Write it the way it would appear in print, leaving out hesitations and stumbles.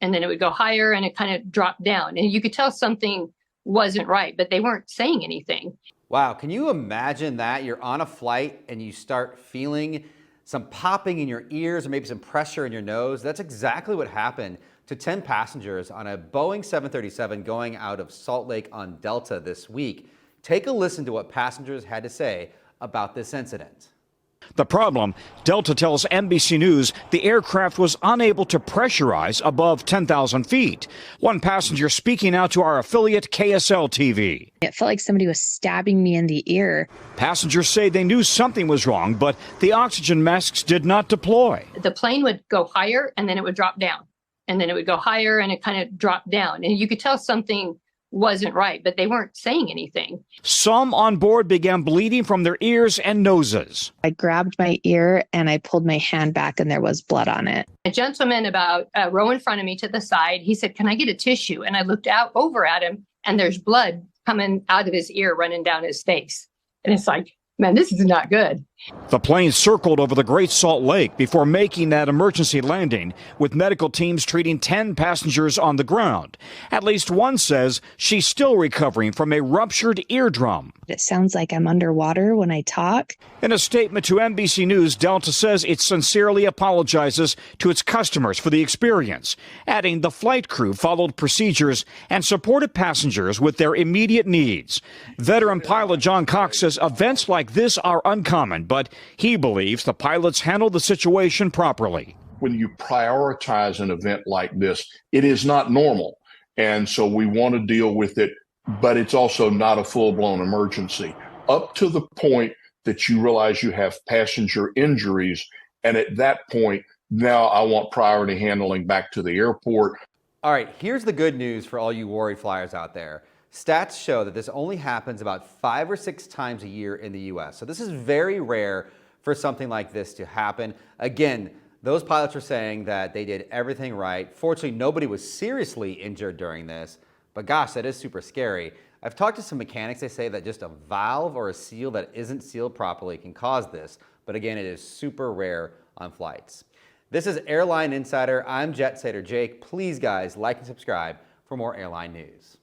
and then it would go higher and it kind of dropped down. And you could tell something wasn't right, but they weren't saying anything. Wow, can you imagine that? You're on a flight and you start feeling some popping in your ears or maybe some pressure in your nose. That's exactly what happened to 10 passengers on a Boeing 737 going out of Salt Lake on Delta this week. Take a listen to what passengers had to say about this incident. The problem, Delta tells NBC News the aircraft was unable to pressurize above 10,000 feet. One passenger speaking out to our affiliate KSL TV. It felt like somebody was stabbing me in the ear. Passengers say they knew something was wrong, but the oxygen masks did not deploy. The plane would go higher and then it would drop down. And then it would go higher and it kind of dropped down. And you could tell something wasn't right, but they weren't saying anything. Some on board began bleeding from their ears and noses. I grabbed my ear and I pulled my hand back and there was blood on it. A gentleman about a row in front of me to the side, he said, "Can I get a tissue?" And I looked out over at him and there's blood coming out of his ear, running down his face. And it's like, man, this is not good. The plane circled over the Great Salt Lake before making that emergency landing, with medical teams treating 10 passengers on the ground. At least one says she's still recovering from a ruptured eardrum. It sounds like I'm underwater when I talk. In a statement to NBC News, Delta says it sincerely apologizes to its customers for the experience, adding the flight crew followed procedures and supported passengers with their immediate needs. Veteran pilot John Cox says events like this are uncommon, but he believes the pilots handled the situation properly. When you prioritize an event like this, it is not normal. And so we want to deal with it, but it's also not a full-blown emergency. Up to the point that you realize you have passenger injuries, and at that point, now I want priority handling back to the airport. All right, here's the good news for all you worried flyers out there. Stats show that this only happens about 5 or 6 times a year in the US. So this is very rare for something like this to happen. Again, those pilots are saying that they did everything right. Fortunately, nobody was seriously injured during this, but gosh, that is super scary. I've talked to some mechanics. They say that just a valve or a seal that isn't sealed properly can cause this. But again, it is super rare on flights. This is Airline Insider. I'm Jet Setter Jake. Please, guys, like and subscribe for more airline news.